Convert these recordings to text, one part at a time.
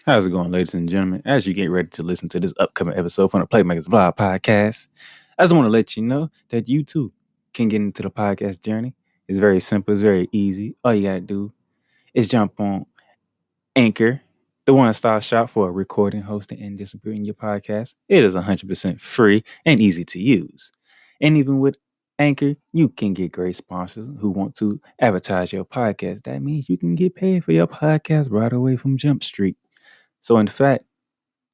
How's it going, ladies and gentlemen? As you get ready to listen to this upcoming episode from the Playmakers Blog Podcast, I just want to let you know that you too can get into the podcast journey. It's very simple, it's very easy. All you got to do is jump on Anchor, the one-stop shop for recording, hosting, and distributing your podcast. It is 100% free and easy to use. And even with Anchor, you can get great sponsors who want to advertise your podcast. That means you can get paid for your podcast right away from Jump Street. So in fact,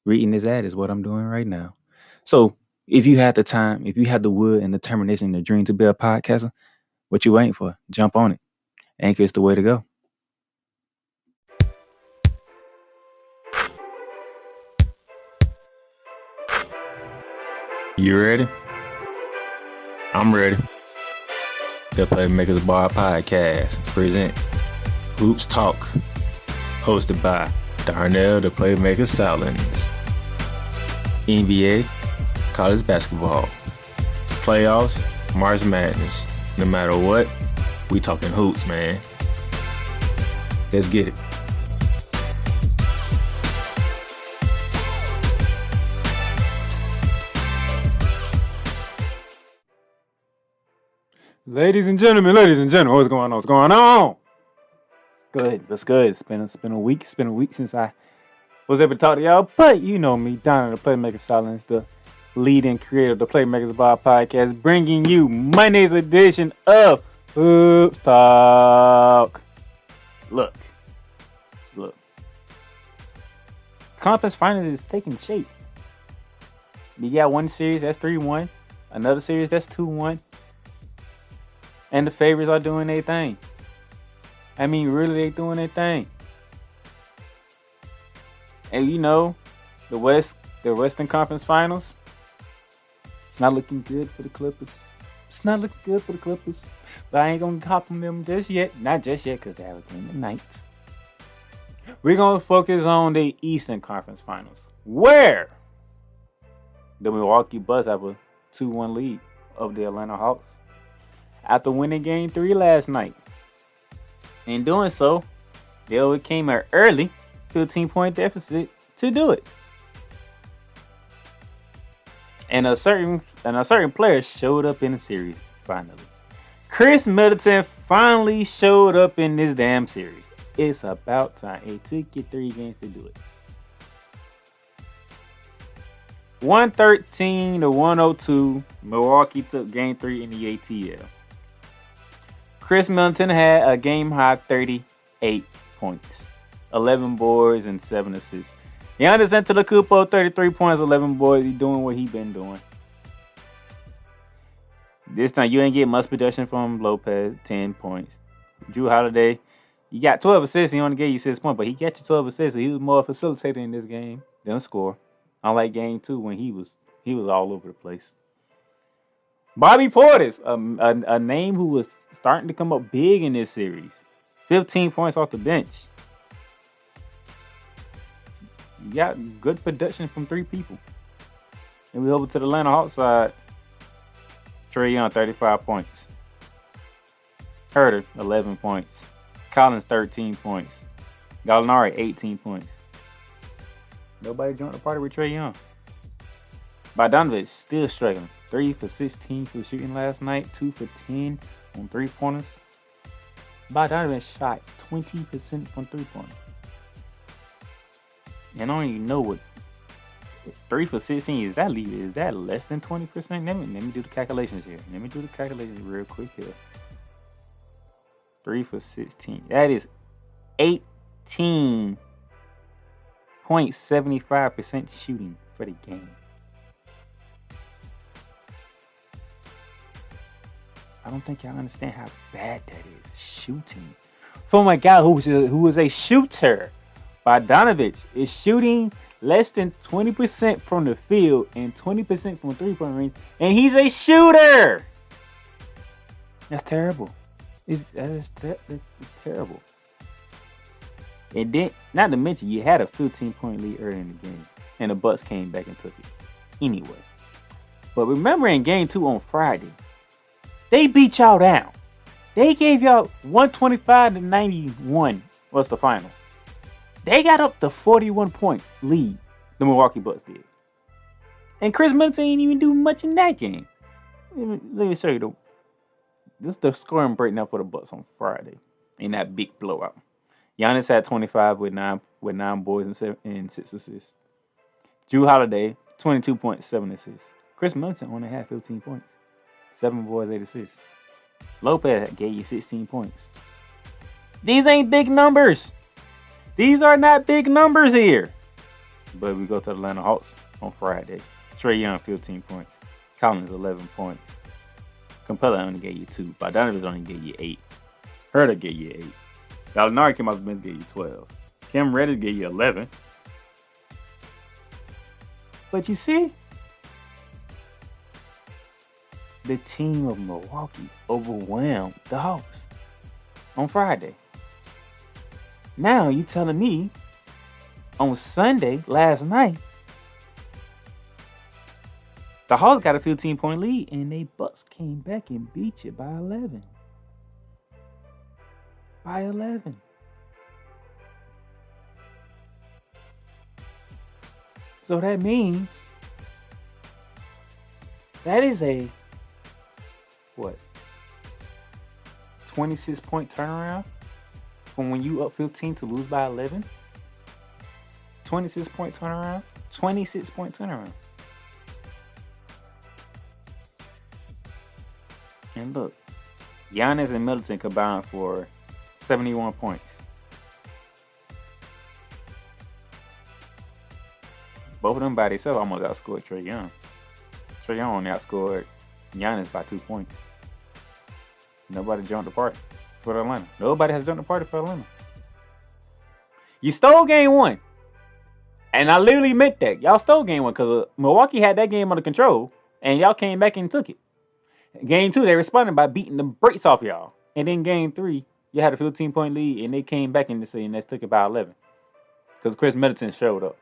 reading this ad is what I'm doing right now. So if you had the time, if you had the wood and determination and the dream to be a podcaster, what you waiting for? Jump on it. Anchor is the way to go. You ready? I'm ready. The Playmakers Bar Podcast present Hoops Talk, hosted by Darnell, the Playmaker Salins. NBA, college basketball, playoffs, March Madness. No matter what, we talking hoops, man. Let's get it. Ladies and gentlemen, what's going on? Good. That's good. It's been a week. It's been a week since I was able to talk to y'all. But you know me, Donald, the Playmaker Silence, the lead and creator of the Playmakers Bar Podcast, bringing you Monday's edition of Hoops Talk. Look. Conference finals is taking shape. You got one series that's 3-1, another series that's 2-1, and the favorites are doing their thing. I mean, really, they doing their thing. And you know, the Western Conference Finals, it's not looking good for the Clippers. But I ain't gonna hop on them just yet. Not just yet, because they have a game tonight. We're gonna focus on the Eastern Conference Finals, where the Milwaukee Bucks have a 2-1 lead over the Atlanta Hawks after winning Game 3 last night. In doing so, they overcame an early 15-point deficit to do it. And a certain player showed up in the series, finally. Chris Middleton finally showed up in this damn series. It's about time. It took you 3 games to do it. 113-102, Milwaukee took Game 3 in the ATL. Chris Middleton had a game-high 38 points, 11 boards, and 7 assists. Giannis Antetokounmpo, 33 points, 11 boards. He's doing what he's been doing. This time, you ain't get much production from Lopez, 10 points. Drew Holiday, you got 12 assists. He only gave you 6 points, but he got you 12 assists. So he was more facilitator in this game than a scorer. Unlike Game 2 when he was all over the place. Bobby Portis, a name who was starting to come up big in this series. 15 points off the bench. You got good production from 3 people. And we over to the Atlanta Hawks side. Trae Young, 35 points. Herter, 11 points. Collins, 13 points. Gallinari, 18 points. Nobody joined the party with Trae Young. Bogdanovic still struggling. 3 for 16 for shooting last night. 2 for 10 on 3-pointers. Bogdanovic shot 20% from 3-pointers. And I don't even know what 3 for 16 is that less than 20%? Let me do the calculations here. Let me do the calculations real quick here. 3 for 16. That is 18.75% shooting for the game. I don't think y'all understand how bad that is. Shooting. From a guy who was a shooter. Bogdanovic is shooting less than 20% from the field and 20% from 3-point range. And he's a shooter. That's terrible. It's terrible. And then, not to mention, you had a 15-point lead early in the game. And the Bucks came back and took it. Anyway. But remember in Game 2 on Friday, they beat y'all down. They gave y'all 125-91 was the final. They got up to 41-point lead. The Milwaukee Bucks did. And Chris Middleton ain't even do much in that game. Let me show you this is the scoring breakdown for the Bucks on Friday in that big blowout. Giannis had 25 with nine boards and 6 assists. Jrue Holiday 22.7 assists. Chris Middleton only had 15 points, 7 boards, 8 assists. Lopez gave you 16 points. These ain't big numbers. These are not big numbers here. But we go to the Atlanta Hawks on Friday. Trae Young 15 points. Collins 11 points. Capella only gave you 2. Bogdanovich only gave you 8. Herter gave you 8. Gallinari came off the bench, gave you 12. Cam Reddish gave you 11. But you see, the team of Milwaukee overwhelmed the Hawks on Friday. Now you telling me on Sunday, last night, the Hawks got a 15-point lead and they Bucks came back and beat you by 11. By 11. So that means that is a 26-point turnaround from when you up 15 to lose by 11? 26-point turnaround? 26-point turnaround. And look, Giannis and Middleton combined for 71 points. Both of them by themselves almost outscored Trae Young. Trae Young only outscored Giannis by 2 points. Nobody joined the party for Atlanta. Nobody has joined the party for Atlanta. You stole game 1. And I literally meant that. Y'all stole game 1 because Milwaukee had that game under control. And y'all came back and took it. Game 2, they responded by beating the brakes off y'all. And then game 3, you had a 15-point lead. And they came back and they took it by 11. Because Chris Middleton showed up.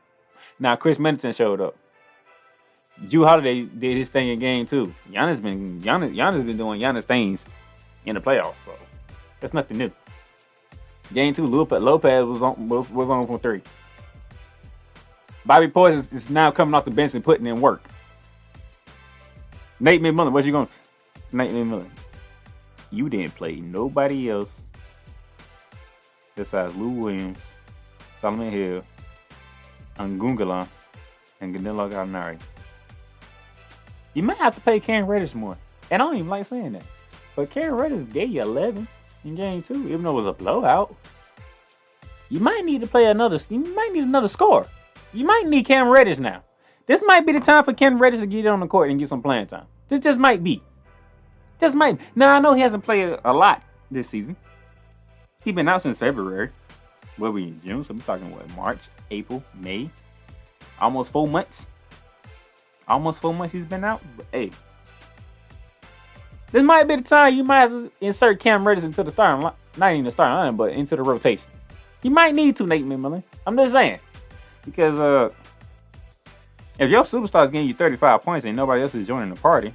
Now, Chris Middleton showed up. Jrue Holiday did his thing in game 2. Giannis been doing Giannis things in the playoffs, so that's nothing new. Game 2, Lopez was on from 3. Bobby Portis is now coming off the bench and putting in work. Nate McMillan, what you going? Nate McMillan, you didn't play nobody else besides Lou Williams, Solomon Hill, Angungala, and Danilo Gallinari. You might have to pay Cam Reddish more. And I don't even like saying that. But Cam Reddish gave you 11 in game 2, even though it was a blowout. You might need to play another. You might need another score. You might need Cam Reddish now. This might be the time for Cam Reddish to get on the court and get some playing time. This just might be. Just might. Now, I know he hasn't played a lot this season. He's been out since February. What we in June? So we're talking March, April, May. Almost 4 months. Almost 4 months he's been out. But hey, this might be the time you might have to insert Cam Reddish into the starting line. Not even the starting line, but into the rotation. You might need to, Nate McMillan. I'm just saying. Because if your superstar is getting you 35 points and nobody else is joining the party,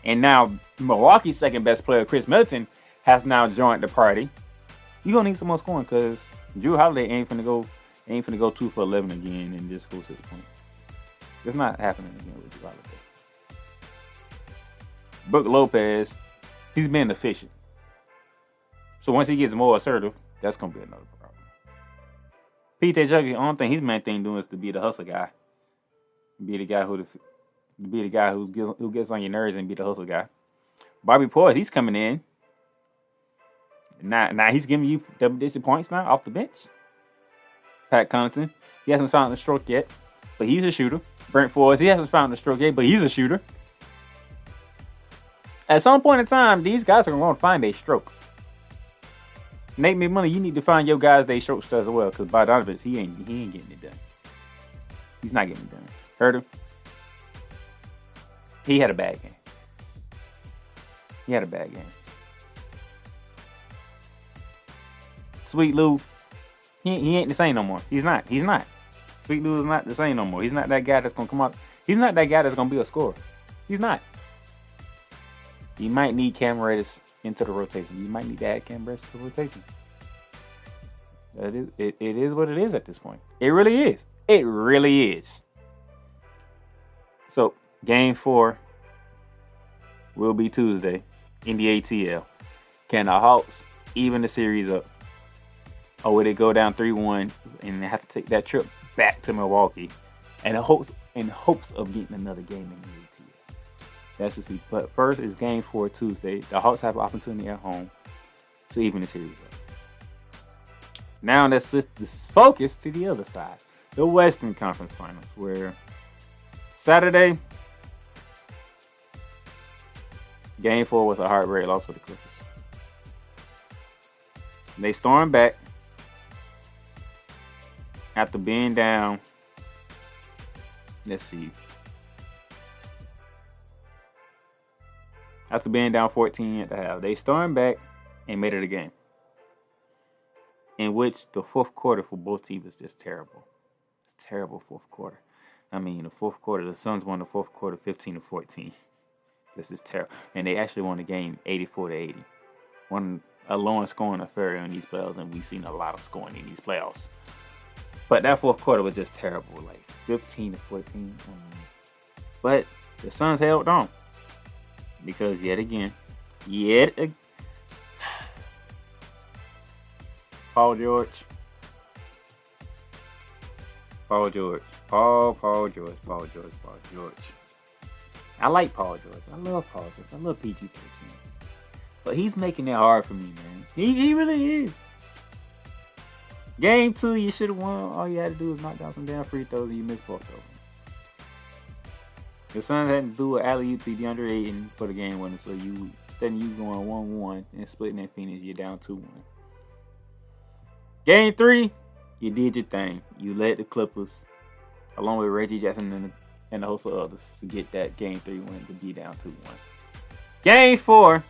and now Milwaukee's second best player, Chris Middleton, has now joined the party, you're going to need some more scoring because Jrue Holiday ain't finna go 2 for 11 again and just go 6 points. It's not happening again with Jrue Holiday. Brook Lopez, he's been efficient. So once he gets more assertive, that's going to be another problem. PJ Juggy, the only thing his main thing doing is to be the hustle guy. Be the guy who gets on your nerves and be the hustle guy. Bobby Portis, he's coming in. Now he's giving you double-digit points now off the bench. Pat Connaughton, he hasn't found the stroke yet, but he's a shooter. Brent Forbes, he hasn't found the stroke yet, but he's a shooter. At some point in time, these guys are going to find a stroke. Nate McMillan, you need to find your guys their strokes as well, because Bogdanovich, he ain't getting it done. He's not getting it done. Heard him? He had a bad game. Sweet Lou, he ain't the same no more. He's not. Sweet Lou is not the same no more. He's not that guy that's going to come out. He's not that guy that's going to be a scorer. He's not. You might need Cam Reddish into the rotation. You might need to add Cam Reddish to the rotation. It is what it is at this point. It really is. It really is. So, game 4 will be Tuesday in the ATL. Can the Hawks even the series up? Or will they go down 3-1 and they have to take that trip back to Milwaukee in hopes of getting another game in the ATL? That's to see. But first is game 4 Tuesday. The Hawks have an opportunity at home to even the series up. Now let's just focus to the other side. The Western Conference Finals, where Saturday, game 4 was a heartbreak loss for the Clippers. They stormed back after being down. Let's see. After being down 14 at the half, they stormed back and made it a game, in which the fourth quarter for both teams was just terrible. It's a terrible fourth quarter. I mean, the fourth quarter, the Suns won the fourth quarter 15-14. This is terrible. And they actually won the game 84-80. One a lowest scoring affair in these playoffs, and we've seen a lot of scoring in these playoffs. But that fourth quarter was just terrible, like 15-14. But the Suns held on because Paul George. I like Paul George. I love Paul George. I love PG-13. But he's making it hard for me, man. He really is. Game 2, you should have won. All you had to do was knock down some damn free throws and you missed both of them. The Suns had to do an alley-oop to DeAndre Ayton for the game winner. So instead of you going 1-1 and splitting in Phoenix, you're down 2-1. Game 3, you did your thing. You led the Clippers, along with Reggie Jackson and a host of others, to get that Game 3 win to be down 2-1. Game 4,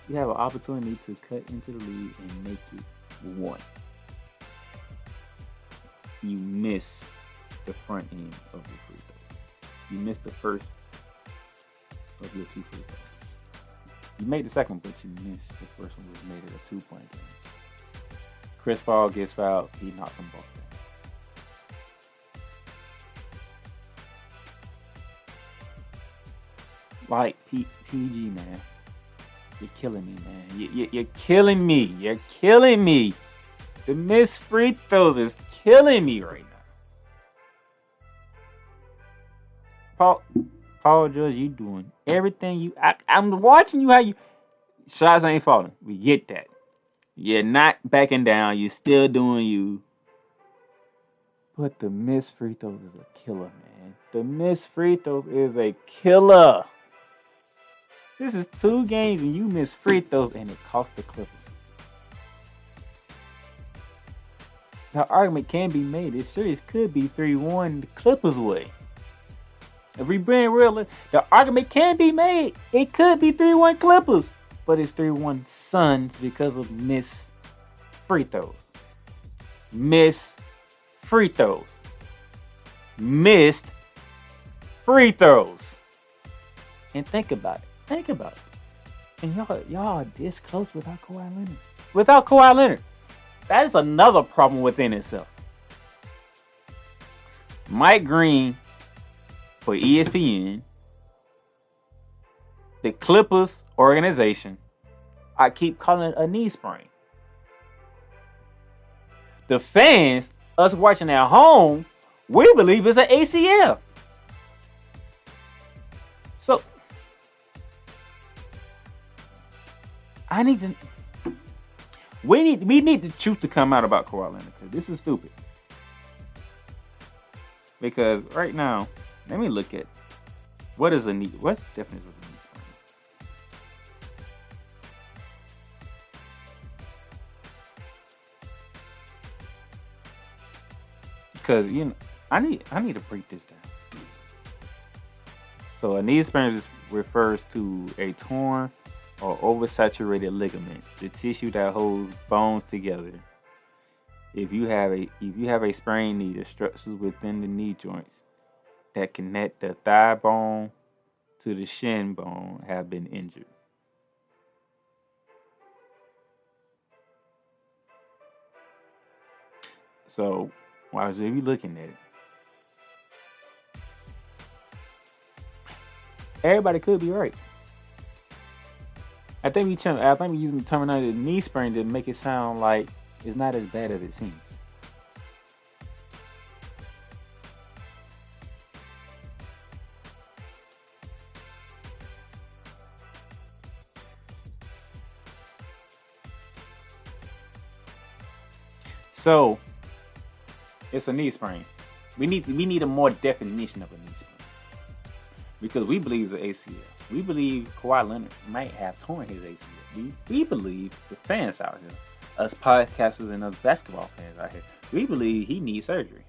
you have an opportunity to cut into the lead and make it 1. You miss the front end of your free throws. You miss the first of your 2 free throws. You made the second, but you missed the first one, was made it a 2-point game. Chris Paul gets fouled. He knocks them both down. Like PG, man. You're killing me, man. You're killing me. You're killing me. The missed free throws is killing me right now. Paul George, you doing everything I'm watching you how you shots ain't falling. We get that. You're not backing down. You're still doing you. But the missed free throws is a killer, man. The missed free throws is a killer. This is 2 games and you miss free throws and it cost the Clippers. The argument can be made. This series could be 3-1 the Clippers way. If we being real, the argument can be made. It could be 3-1 Clippers, but it's 3-1 Suns because of missed free throws. Missed free throws. Missed free throws. And think about it. And y'all are this close without Kawhi Leonard. Without Kawhi Leonard. That is another problem within itself. Mike Green for ESPN, the Clippers organization, I keep calling it a knee sprain. The fans, us watching at home, we believe it's an ACL. So, we need the truth to come out about Kawhi Leonard, because this is stupid. Because right now, let me look at what's the definition of a knee sprain? Because I need to break this down. So a knee sprain refers to a torn or oversaturated ligament, the tissue that holds bones together. If you have a sprained knee, the structures within the knee joints that connect the thigh bone to the shin bone have been injured. So, why should we looking at it? Everybody could be right. I think we using the terminology knee sprain to make it sound like it's not as bad as it seems. So it's a knee sprain. We need a more definition of a knee sprain. Because we believe it's an ACL. We believe Kawhi Leonard might have torn his ACL. We believe the fans out here, us podcasters and us basketball fans out here, we believe he needs surgery.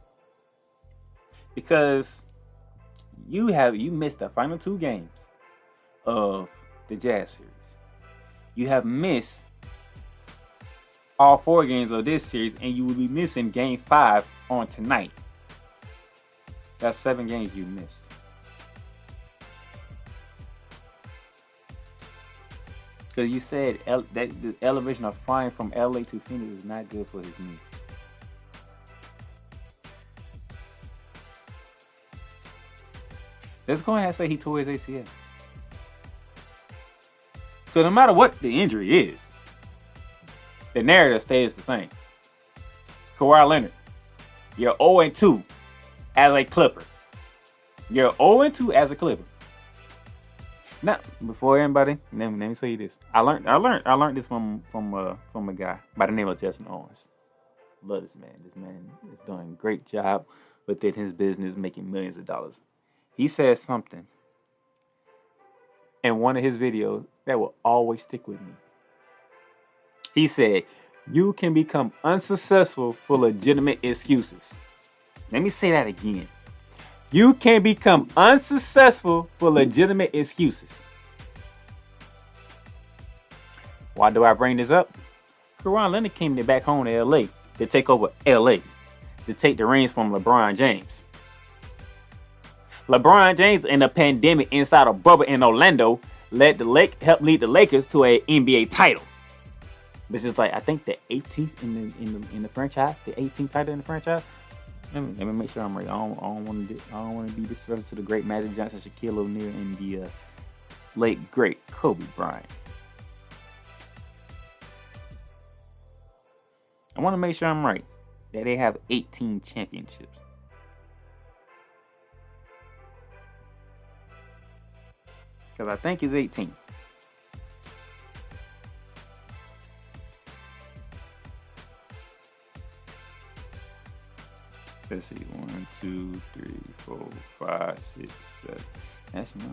Because you missed the final 2 games of the Jazz series. You have missed all 4 games of this series, and you will be missing game 5 on tonight. That's 7 games you missed. Because you said that the elevation of flying from LA to Phoenix is not good for his knee. Let's go ahead and say he tore his ACL. Because no matter what the injury is, the narrative stays the same. Kawhi Leonard, you're 0-2 as a Clipper. You're 0-2 as a Clipper. Now, before anybody, let me say this. I learned this from a guy by the name of Justin Owens. Love this man. This man is doing a great job within his business, making millions of dollars. He said something in one of his videos that will always stick with me. He said, "You can become unsuccessful for legitimate excuses." Let me say that again. You can become unsuccessful for legitimate excuses. Why do I bring this up? Kawhi Leonard came back home to LA to take over LA, to take the reins from LeBron James. LeBron James in the pandemic inside a bubble in Orlando helped lead the Lakers to an NBA title. This is like, I think, the 18th in the franchise, the 18th title in the franchise. Let me make sure I'm right. I don't want to be disrespectful to the great Magic Johnson, Shaquille O'Neal, and the late great Kobe Bryant. I want to make sure I'm right that they have 18 championships. Because I think it's 18. Let's see, 1, 2, 3, 4, 5, 6, 7. Actually,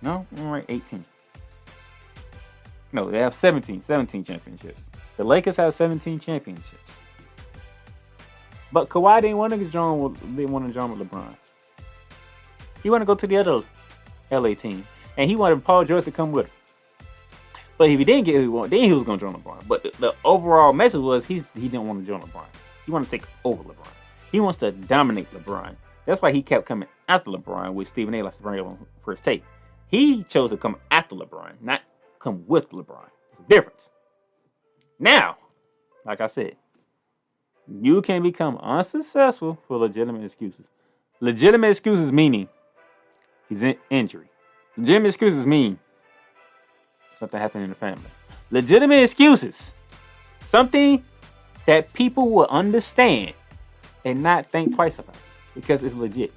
no, I'm right, 18. No, they have 17 championships. The Lakers have 17 championships. But Kawhi didn't want to join with LeBron. He wanted to go to the other LA team, and he wanted Paul George to come with him. But if he didn't get who he wanted, then he was going to join LeBron. But the overall message was he didn't want to join LeBron. He wants to take over LeBron. He wants to dominate LeBron. That's why he kept coming after LeBron, which Stephen A. likes to bring up on First Take. He chose to come after LeBron, not come with LeBron. It's a difference. Now, like I said, you can become unsuccessful for legitimate excuses. Legitimate excuses meaning he's in injury. Legitimate excuses mean something happened in the family. Legitimate excuses, something that people will understand and not think twice about because it's legit.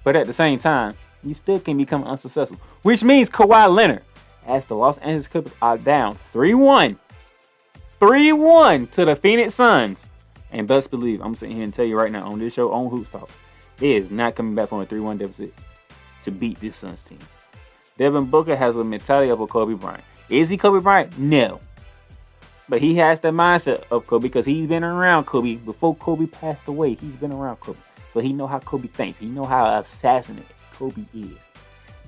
But at the same time, you still can become unsuccessful, which means Kawhi Leonard, as the Los Angeles Clippers are down 3-1 to the Phoenix Suns. And best believe, I'm sitting here and tell you right now on this show, on Hoops Talk, he is not coming back on a 3-1 deficit to beat this Suns team. Devin Booker has a mentality of a Kobe Bryant. Is he Kobe Bryant? No. But he has the mindset of Kobe because he's been around Kobe. Before Kobe passed away, he's been around Kobe. So he know how Kobe thinks. He know how assassinated Kobe is.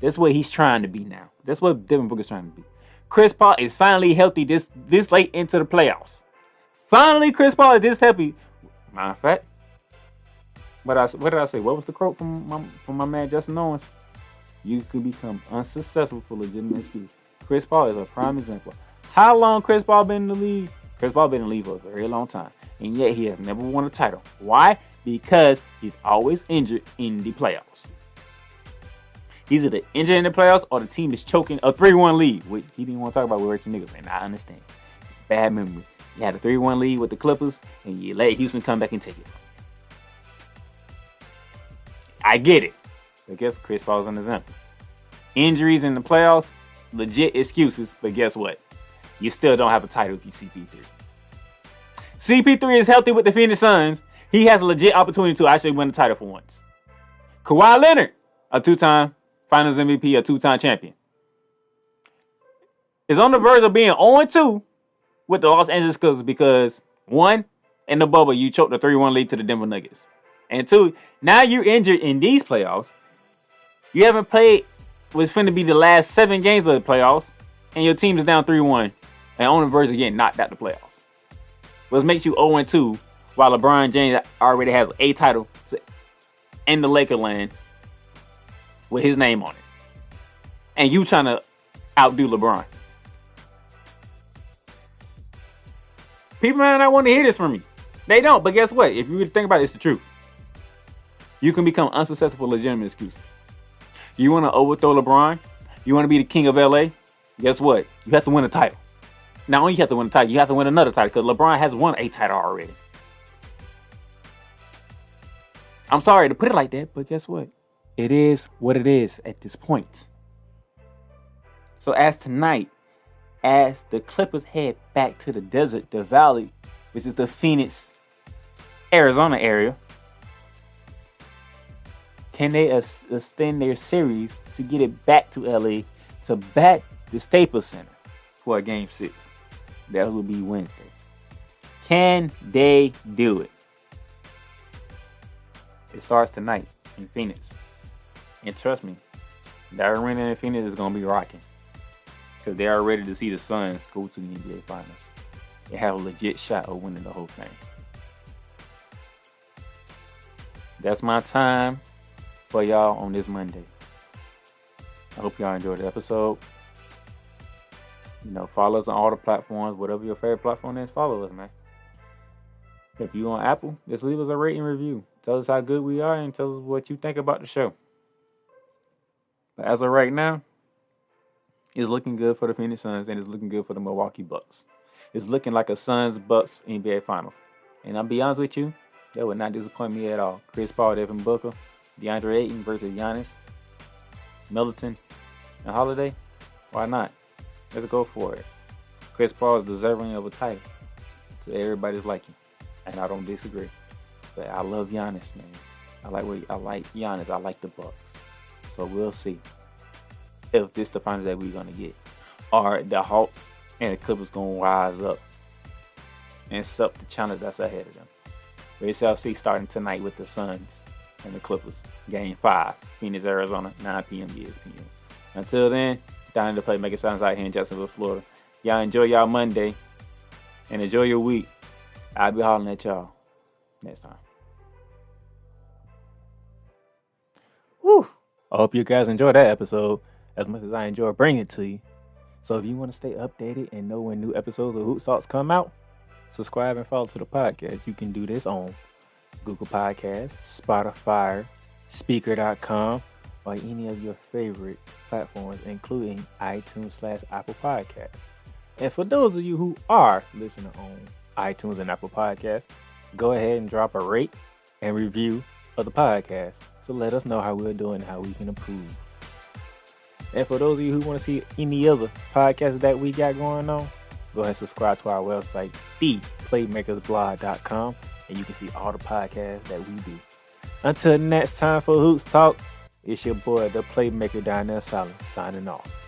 That's what he's trying to be now. That's what Devin Booker's trying to be. Chris Paul is finally healthy this late into the playoffs. Finally, Chris Paul is this happy. Matter of fact, what did I say? What was the quote from my man Justin Owens? You could become unsuccessful for legitimate excuses. Chris Paul is a prime example. How long Chris Paul been in the league? Chris Paul been in the league for a very long time, and yet he has never won a title. Why? Because he's always injured in the playoffs. He's either injured in the playoffs or the team is choking a 3-1 lead, which he didn't want to talk about with Ricky niggas, and I understand. Bad memory. You had a 3-1 lead with the Clippers, and you let Houston come back and take it. I get it. But guess what? Chris Paul's an example. Injuries in the playoffs, legit excuses, but guess what? You still don't have a title if you CP3. CP3 is healthy with the Phoenix Suns. He has a legit opportunity to actually win the title for once. Kawhi Leonard, a 2-time Finals MVP, a 2-time champion, is on the verge of being 0-2 with the Los Angeles Clippers because, one, in the bubble, you choked the 3-1 lead to the Denver Nuggets. And two, now you're injured in these playoffs. You haven't played what's finna be the last 7 games of the playoffs, and your team is down 3-1 and on the verge of getting knocked out the playoffs. Which makes you 0-2 while LeBron James already has a title in the Laker land with his name on it. And you trying to outdo LeBron. People might not want to hear this from me. They don't, but guess what? If you really think about it, it's the truth. You can become unsuccessful for legitimate excuse. You want to overthrow LeBron? You want to be the king of LA? Guess what? You have to win a title. Not only you have to win a title, you have to win another title because LeBron has won a title already. I'm sorry to put it like that, but guess what? It is what it is at this point. So as tonight, as the Clippers head back to the desert, the valley, which is the Phoenix, Arizona area, can they extend their series to get it back to LA, to back the Staples Center for a Game 6? That will be Wednesday. Can they do it? It starts tonight in Phoenix. And trust me, that arena in Phoenix is going to be rocking. Because they are ready to see the Suns go to the NBA Finals. They have a legit shot of winning the whole thing. That's my time for y'all on this Monday. I hope y'all enjoyed the episode. Follow us on all the platforms. Whatever your favorite platform is, follow us, man. If you on Apple, just leave us a rating review. Tell us how good we are and tell us what you think about the show. But as of right now, it's looking good for the Phoenix Suns and it's looking good for the Milwaukee Bucks. It's looking like a Suns-Bucks NBA Finals. And I'll be honest with you, that would not disappoint me at all. Chris Paul, Devin Booker, DeAndre Ayton versus Giannis, Middleton, and Holiday. Why not? Let's go for it. Chris Paul is deserving of a title to everybody's liking. And I don't disagree. But I love Giannis, man. I like Giannis. I like the Bucks. So we'll see if this is the finals that we're going to get. Or the Hawks and the Clippers going to rise up and sup the challenge that's ahead of them. We shall see starting tonight with the Suns and the Clippers. Game 5, Phoenix, Arizona, 9 p.m. ESPN. Until then, down to the Playmaker Sounds out here in Jacksonville, Florida. Y'all enjoy y'all Monday and enjoy your week. I'll be hollering at y'all next time. Woo! I hope you guys enjoyed that episode as much as I enjoy bringing it to you. So if you want to stay updated and know when new episodes of Hoop Salts come out, subscribe and follow to the podcast. You can do this on Google Podcasts, Spotify, Speaker.com, or any of your favorite platforms, including iTunes/Apple Podcasts. And for those of you who are listening on iTunes and Apple Podcasts, go ahead and drop a rate and review of the podcast to let us know how we're doing and how we can improve. And for those of you who want to see any other podcasts that we got going on, go ahead and subscribe to our website, theplaymakersblog.com, and you can see all the podcasts that we do. Until next time for Hoops Talk, it's your boy, the Playmaker down there, Silent, signing off.